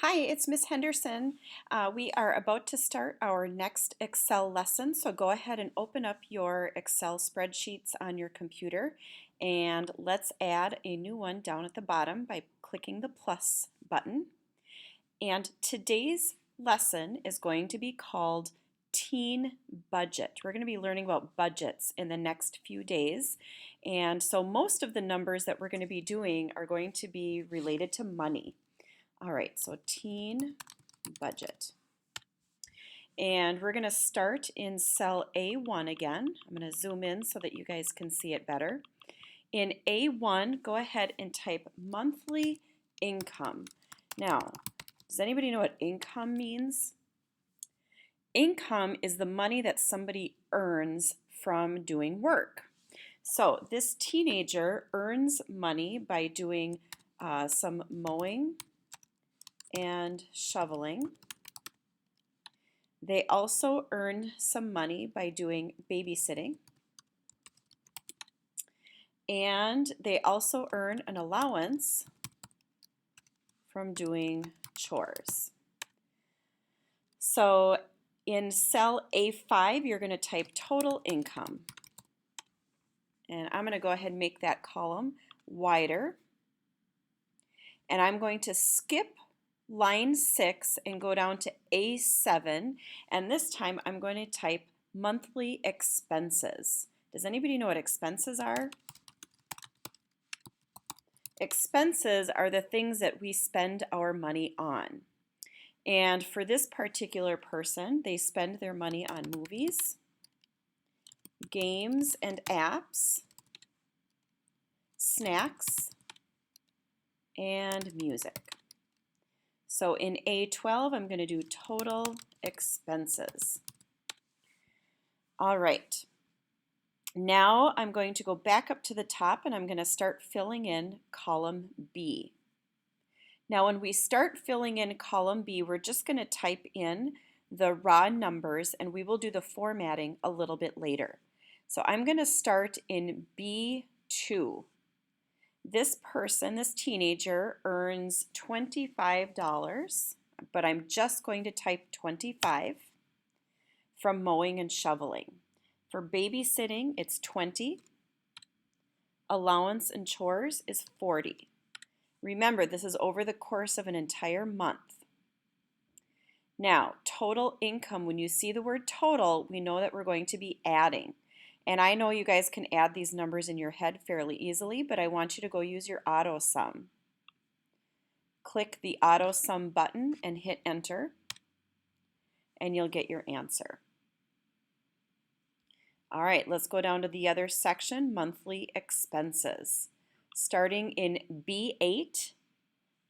Hi, it's Miss Henderson. We are about to start our next Excel lesson, so go ahead and open up your Excel spreadsheets on your computer and let's add a new one down at the bottom by clicking the plus button. And today's lesson is going to be called Teen Budget. We're going to be learning about budgets in the next few days. And so most of the numbers that we're going to be doing are going to be related to money. All right, so teen budget. And we're going to start in cell A1 again. I'm going to zoom in so that you guys can see it better. In A1, go ahead and type monthly income. Now, does anybody know what income means? Income is the money that somebody earns from doing work. So this teenager earns money by doing some mowing and shoveling. They also earn some money by doing babysitting. And they also earn an allowance from doing chores. So in cell A5, you're going to type total income. And I'm going to go ahead and make that column wider. And I'm going to skip line 6 and go down to A7, and this time I'm going to type monthly expenses. Does anybody know what expenses are? Expenses are the things that we spend our money on. And for this particular person, they spend their money on movies, games and apps, snacks, and music. So in A12, I'm going to do total expenses. All right. Now I'm going to go back up to the top and I'm going to start filling in column B. Now when we start filling in column B, we're just going to type in the raw numbers and we will do the formatting a little bit later. So I'm going to start in B2. This person, this teenager, earns $25, but I'm just going to type 25 from mowing and shoveling. For babysitting, it's 20. Allowance and chores is 40. Remember, this is over the course of an entire month. Now, total income, when you see the word total, we know that we're going to be adding. And I know you guys can add these numbers in your head fairly easily, but I want you to go use your auto sum. Click the auto sum button and hit enter, and you'll get your answer. All right, let's go down to the other section, monthly expenses. Starting in B8,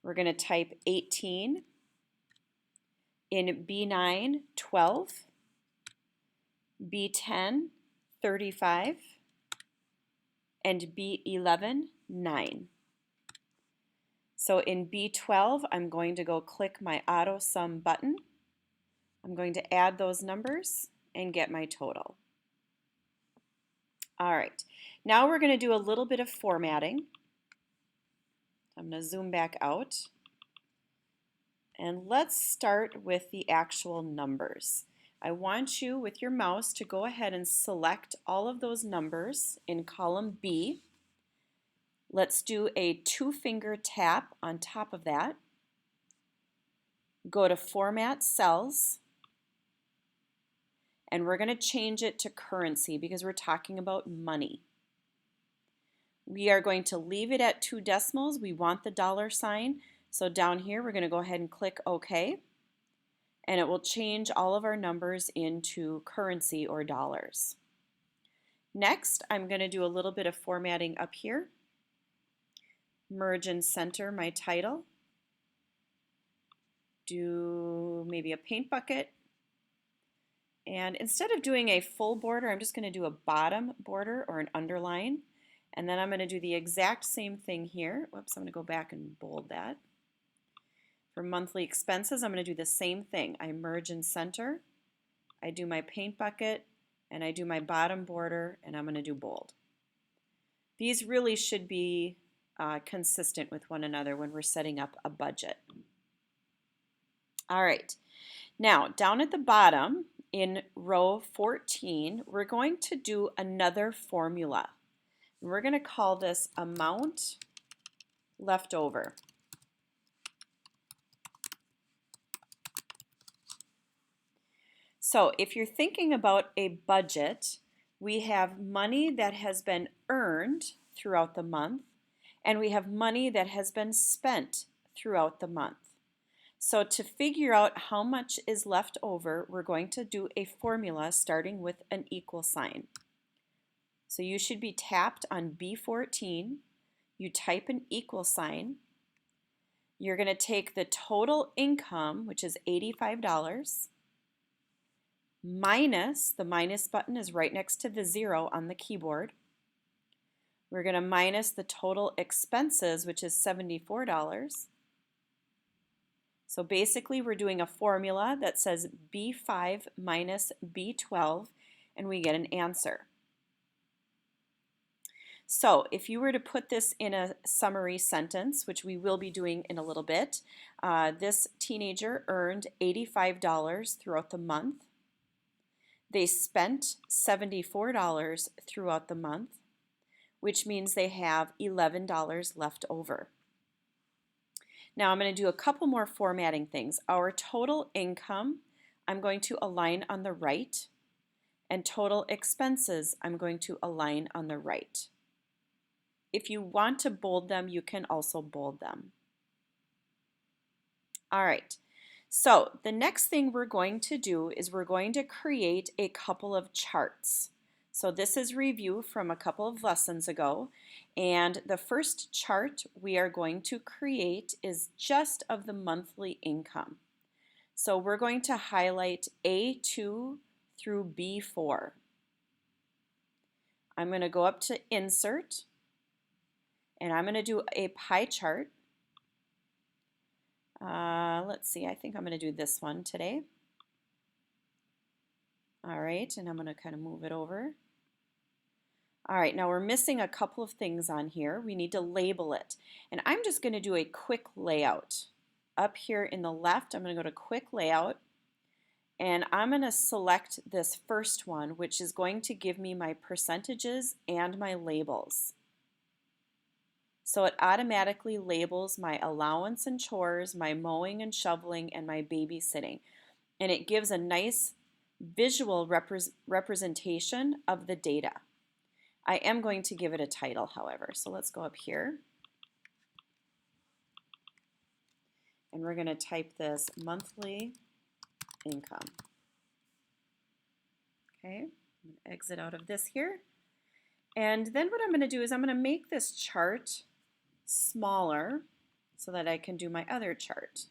we're going to type 18. In B9, 12. B10, 35. And B11, 9. So in B12, I'm going to go click my auto sum button. I'm going to add those numbers and get my total. All right, now we're going to do a little bit of formatting. I'm going to zoom back out. And let's start with the actual numbers. I want you with your mouse to go ahead and select all of those numbers in column B. Let's do a two-finger tap on top of that. Go to Format Cells. And we're going to change it to currency because we're talking about money. We are going to leave it at 2 decimals. We want the dollar sign. So down here, we're going to go ahead and click OK. And it will change all of our numbers into currency or dollars. Next, I'm going to do a little bit of formatting up here. Merge and center my title. Do maybe a paint bucket. And instead of doing a full border, I'm just going to do a bottom border or an underline. And then I'm going to do the exact same thing here. Whoops, I'm going to go back and bold that. For monthly expenses, I'm going to do the same thing. I merge and center. I do my paint bucket, and I do my bottom border, and I'm going to do bold. These really should be consistent with one another when we're setting up a budget. All right. Now, down at the bottom in row 14, we're going to do another formula. We're going to call this amount left over. So if you're thinking about a budget, we have money that has been earned throughout the month, and we have money that has been spent throughout the month. So to figure out how much is left over, we're going to do a formula starting with an equal sign. So you should be tapped on B14. You type an equal sign. You're going to take the total income, which is $85, minus, the minus button is right next to the 0 on the keyboard. We're going to minus the total expenses, which is $74. So basically we're doing a formula that says B5 minus B12, and we get an answer. So if you were to put this in a summary sentence, which we will be doing in a little bit, this teenager earned $85 throughout the month. They spent $74 throughout the month, which means they have $11 left over. Now I'm going to do a couple more formatting things. Our total income, I'm going to align on the right, and total expenses, I'm going to align on the right. If you want to bold them, you can also bold them. All right. So the next thing we're going to do is we're going to create a couple of charts. So this is review from a couple of lessons ago, and the first chart we are going to create is just of the monthly income. So we're going to highlight A2 through B4. I'm going to go up to Insert, and I'm going to do a pie chart. Let's see, I think I'm going to do this one today. All right, and I'm going to kind of move it over. All right, now we're missing a couple of things on here. We need to label it. And I'm just going to do a quick layout. Up here in the left, I'm going to go to quick layout. And I'm going to select this first one, which is going to give me my percentages and my labels. So it automatically labels my allowance and chores, my mowing and shoveling, and my babysitting. And it gives a nice visual representation of the data. I am going to give it a title, however. So let's go up here. And we're going to type this monthly income. Okay, I'm going to exit out of this here. And then what I'm going to do is I'm going to make this chart smaller so that I can do my other chart.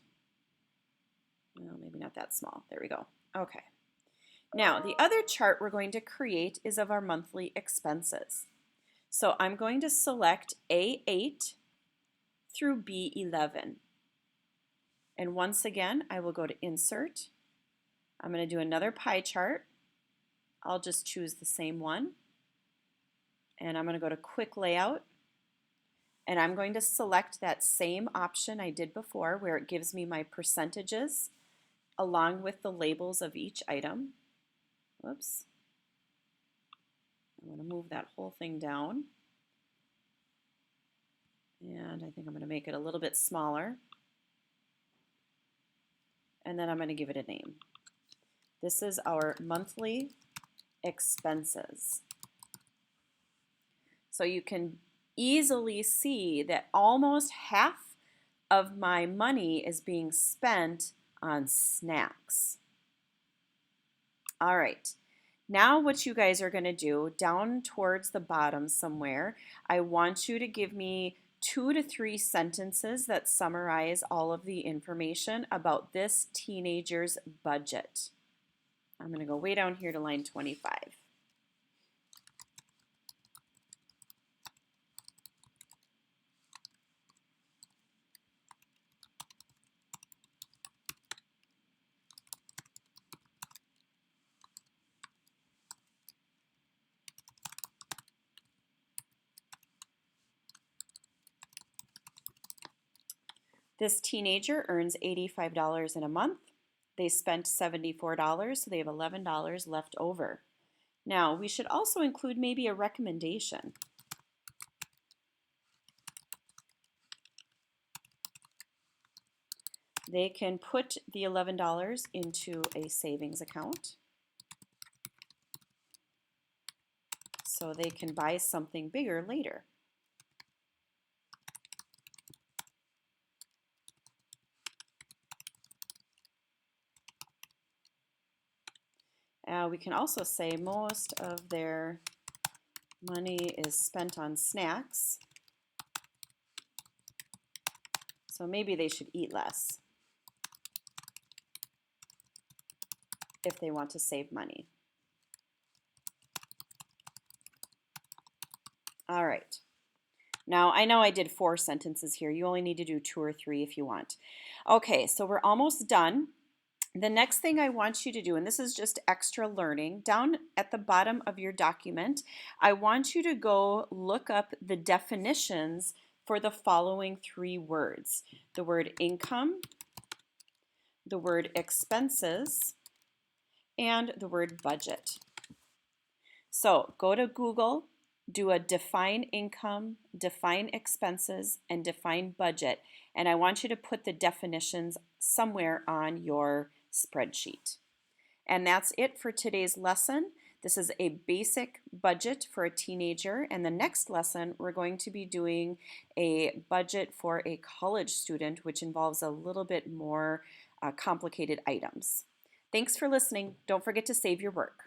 Well, maybe not that small. There we go. Okay. Now, the other chart we're going to create is of our monthly expenses. So I'm going to select A8 through B11. And once again, I will go to Insert. I'm going to do another pie chart. I'll just choose the same one. And I'm going to go to Quick Layout. And I'm going to select that same option I did before where it gives me my percentages along with the labels of each item. Whoops. I'm going to move that whole thing down. And I think I'm going to make it a little bit smaller. And then I'm going to give it a name. This is our monthly expenses. So you can easily see that almost half of my money is being spent on snacks. All right, now what you guys are going to do, down towards the bottom somewhere, I want you to give me 2 to 3 sentences that summarize all of the information about this teenager's budget. I'm going to go way down here to line 25. This teenager earns $85 in a month. They spent $74, so they have $11 left over. Now, we should also include maybe a recommendation. They can put the $11 into a savings account so they can buy something bigger later. We can also say most of their money is spent on snacks, so maybe they should eat less if they want to save money. All right. Now, I know I did 4 sentences here. You only need to do 2 or 3 if you want. Okay, so we're almost done. The next thing I want you to do, and this is just extra learning, down at the bottom of your document, I want you to go look up the definitions for the following 3 words. The word income, the word expenses, and the word budget. So go to Google, do a define income, define expenses, and define budget. And I want you to put the definitions somewhere on your spreadsheet. And that's it for today's lesson. This is a basic budget for a teenager. And the next lesson, we're going to be doing a budget for a college student, which involves a little bit more complicated items. Thanks for listening. Don't forget to save your work.